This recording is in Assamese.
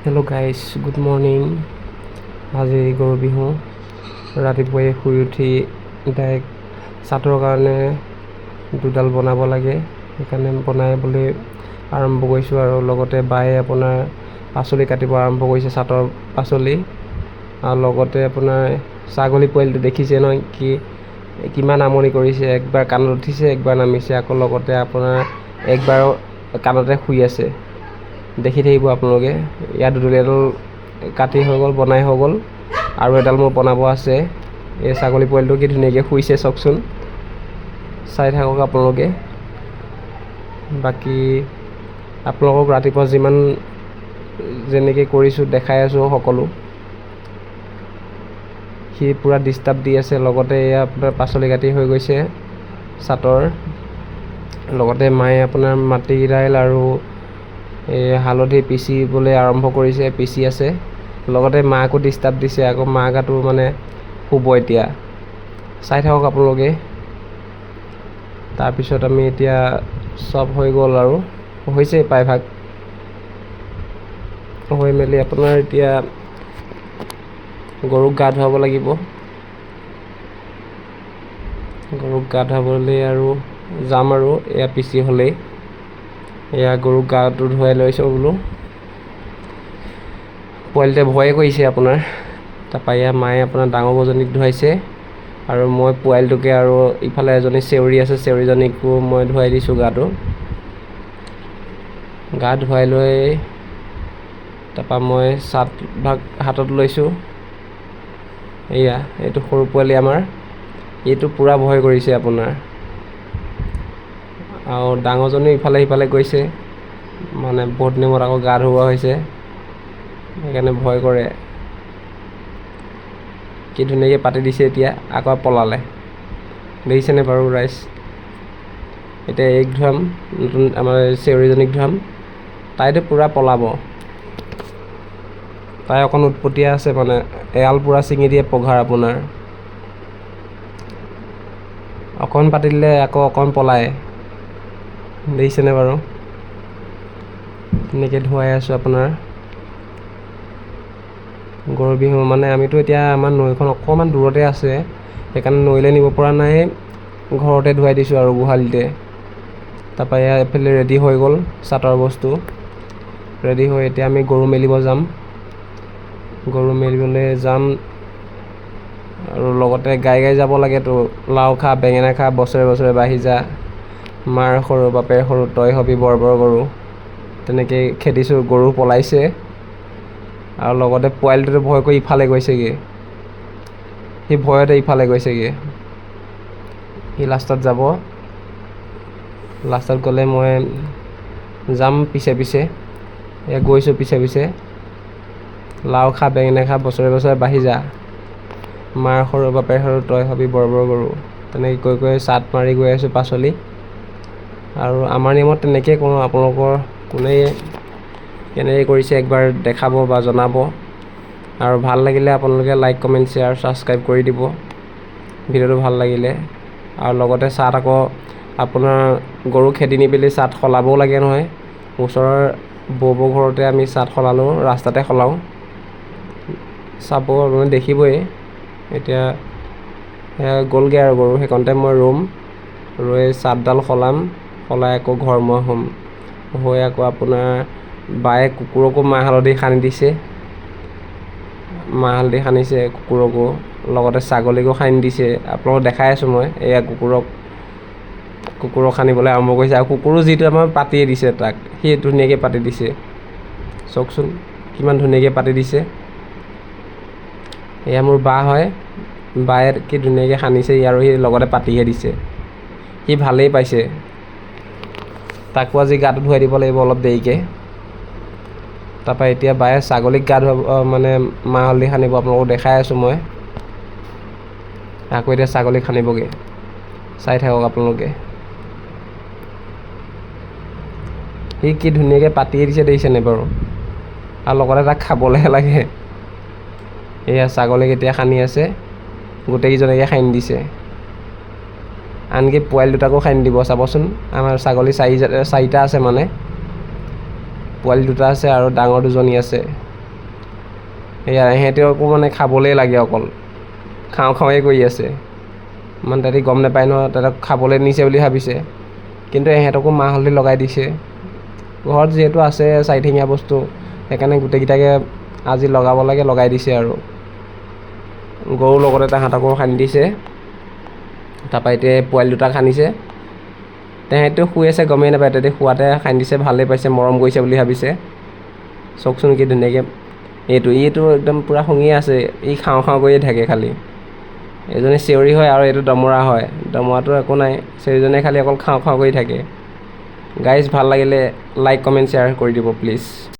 Hello' guys, good morning. আজি গৰু বিহু। ৰাতিপুৱাই শুই উঠি ডাইৰেক্ট চাটৰ কাৰণে দুডাল বনাব লাগে, সেইকাৰণে বনাই বুলি আৰম্ভ কৰিছোঁ। আৰু লগতে বায়ে আপোনাৰ পাচলি কাটিব আৰম্ভ কৰিছে, চাটৰ পাচলি। আৰু লগতে আপোনাৰ ছাগলী পোৱালিটো দেখিছে নহয়, কিমান আমনি কৰিছে। একবাৰ কাণত উঠিছে, একবাৰ নামিছে, আকৌ লগতে আপোনাৰ একবাৰ কাণতে শুই আছে। দেখি থাকিব আপোনালোকে। ইয়াত এডাল কাটি হৈ গ'ল, বনাই হৈ গ'ল, আৰু এডাল মোৰ বনাব আছে। এই ছাগলী পোৱালিটো কি ধুনীয়াকৈ শুইছে চাওকচোন, চাই থাকক আপোনালোকে। বাকী আপোনালোকক ৰাতিপুৱা যেনেকৈ কৰিছোঁ দেখাই আছোঁ সকলো। সি পূৰা ডিষ্টাৰ্ব দি আছে। লগতে এয়া আপোনাৰ পাচলি কাটি হৈ গৈছে চাটৰ। লগতে মায়ে আপোনাৰ মাটি দাইল আৰু হালধি পিচিবলৈ আৰম্ভ কৰিছে, পিচি আছে। লগতে মাকো ডিষ্টাৰ্ব দিছে, আকৌ মা গাটো মানে শুব এতিয়া। চাই থাকক আপোনালোকে। তাৰপিছত আমি এতিয়া চব হৈ গ'ল আৰু হৈছে প্ৰায়ভাগ হৈ মেলি আপোনাৰ এতিয়া গৰুক গা ধুৱাব লাগিব। গৰুক গা ধুৱাবলৈ আৰু যাম আৰু এয়া পিচি হ'লেই। এয়া গৰুক গাটো ধুৱাই লৈছোঁ বোলো। পোৱালিটোৱে ভয়ে কৰিছে আপোনাৰ। তাৰপৰা এয়া মায়ে আপোনাৰ ডাঙৰ গৰুজনীক ধুৱাইছে, আৰু মই পোৱালিটোকে আৰু ইফালে এজনী চেউৰী আছে, চেউৰীজনীকো মই ধুৱাই দিছোঁ গাটো। গা ধুৱাই লৈ তাৰপৰা মই চাটভাগ হাতত লৈছোঁ। এয়া এইটো সৰু পোৱালি আমাৰ, এইটো পূৰা ভয় কৰিছে আপোনাৰ। আৰু ডাঙৰজনীও ইফালে সিফালে গৈছে, মানে বহুত দিনৰ মূৰত আকৌ গা ধুওৱা হৈছে, সেইকাৰণে ভয় কৰে। কি ধুনীয়াকৈ পাতি দিছে, এতিয়া আকৌ পলালে। দেখিছেনে বাৰু ৰাইজ? এতিয়া এইক ধুৱাম, নতুন আমাৰ চেউৰীজনীক ধুৱাম। তাইতো পূৰা পলাব। তাই অকণ উৎপতীয়া আছে, মানে এৰাল পূৰা ছিঙি দিয়ে পঘাৰ আপোনাৰ। অকণ পাতি দিলে আকৌ অকণ পলায়। দেখিছেনে বাৰু? তেনেকৈ ধুৱাই আছোঁ আপোনাৰ। গৰু বিহু মানে আমিতো এতিয়া আমাৰ নৈখন অকণমান দূৰতে আছে, সেইকাৰণে নৈলৈ নিব পৰা নাই, ঘৰতে ধুৱাই দিছোঁ আৰু গোহালিতে। তাৰপৰা এয়া এইফালে ৰেডি হৈ গ'ল চাটৰ বস্তু। ৰেডি হৈ এতিয়া আমি গৰু মেলিব যাম। গৰু মেলিবলৈ যাম, আৰু লগতে গাই যাব লাগেতো। লাও খা বেঙেনা খা বছৰে বছৰে বাঢ়ি যা, মাৰ সৰু বাপেৰ সৰু তই হবি বৰ বৰ গৰু। তেনেকৈ খেদিছোঁ, গৰু পলাইছে। আৰু লগতে পোৱালিটোতো ভয় কৰি ইফালে গৈছেগৈ, সি ভয়তে ইফালে গৈছেগৈ। সি লাষ্টত যাব। লাষ্টত গ'লে মই যাম পিছে পিছে। এয়া গৈছোঁ পিছে পিছে। লাও খা বেঙেনা খা বছৰে বছৰে বাঢ়ি যা, মাৰ সৰু বাপেৰ সৰু তই হবি বৰ বৰ গৰু। তেনেকৈ কৈ কৈ চাট মাৰি গৈ আছোঁ পাচলি। আৰু আমাৰ নিয়মত তেনেকৈ কৰোঁ। আপোনালোকৰ কোনে কেনেকৈ কৰিছে একবাৰ দেখাব বা জনাব। আৰু ভাল লাগিলে আপোনালোকে লাইক কমেণ্ট শ্বেয়াৰ ছাবস্ক্ৰাইব কৰি দিব ভিডিঅ'টো ভাল লাগিলে। আৰু লগতে চাট আকৌ আপোনাৰ গৰু খেদি নি পেলি চাট সলাবও লাগে নহয়। ওচৰৰ বৌ ঘৰতে আমি চাট সলালোঁ, ৰাস্তাতে সলাওঁ। চাব আপুনি দেখিবই। এতিয়া গ'লগৈ আৰু গৰু, সেইকণতে মই ৰ'ম, ৰৈ চাটডাল সলাম, সলাই আকৌ ঘৰমুৱা হ'ম। হৈ আকৌ আপোনাৰ বায়ে কুকুৰকো মাহ হালধি সানি দিছে, মাহ হালধি সানিছে কুকুৰকো, লগতে ছাগলীকো সানি দিছে। আপোনালোকক দেখাই আছোঁ মই। এয়া কুকুৰক সানিবলৈ আৰম্ভ কৰিছে। আৰু কুকুৰো যিটো আমাৰ পাতিয়ে দিছে, তাক সি ধুনীয়াকৈ পাতি দিছে। চাওকচোন কিমান ধুনীয়াকৈ পাতি দিছে। এয়া মোৰ বা হয়, বায়ে কি ধুনীয়াকৈ সানিছে, আৰু সি লগতে পাতিহে দিছে। সি ভালেই পাইছে। তাকো আজি গাটো ধুৱাই দিব লাগিব অলপ দেৰিকৈ। তাৰপৰা এতিয়া বায়ে ছাগলীক গা ধুৱাব, মানে মাহ হালধি সানিব। আপোনালোকক দেখাই আছোঁ মই। আকৌ এতিয়া ছাগলীক সানিবগৈ, চাই থাকক আপোনালোকে। সি কি ধুনীয়াকৈ পাতিয়ে দিছে, দেখিছেনে বাৰু? আৰু লগতে তাক খাবলৈহে লাগে। এয়া ছাগলীক এতিয়া সানি আছে, গোটেইকেইজনকে সানি দিছে। আনকি পোৱালি দুটাকো সানি দিব। চাবচোন, আমাৰ ছাগলী চাৰিটা আছে, মানে পোৱালি দুটা আছে আৰু ডাঙৰ দুজনী আছে। সেয়া সিহঁতেও মানে খাবলেই লাগে অকল খাওঁ খাওঁৱে কৰি আছে মানে তাতে গম নাপায় নহয় তাতক খাবলৈ নিছে বুলি ভাবিছে কিন্তু ইহঁতকো মাহ হালধি লগাই দিছে ঘৰত যিহেতু আছে চাৰিঠেঙীয়া বস্তু সেইকাৰণে গোটেইকেইটাকে আজি লগাব লাগে লগাই দিছে আৰু গৰুৰ লগতে তাহাঁতকো সানি দিছে তাৰপৰা এতিয়া পোৱালি দুটাক সানিছে তেহেঁতেও শুই আছে গমেই নাপায় তেহেঁতে শুৱাতে সানি দিছে ভালেই পাইছে মৰম কৰিছে বুলি ভাবিছে চাওকচোন কি ধুনীয়াকৈ এইটো একদম পূৰা শুঙিয়ে আছে ই খাওঁ খাওঁ কৰিয়ে থাকে খালি এজনী চেউৰী হয় আৰু এইটো দমৰা হয় দমৰাটো একো নাই চেউৰীজনীয়ে খালি অকল খাওঁ খাওঁ কৰি থাকে গাইজ ভাল লাগিলে লাইক কমেণ্ট শ্বেয়াৰ কৰি দিব প্লিজ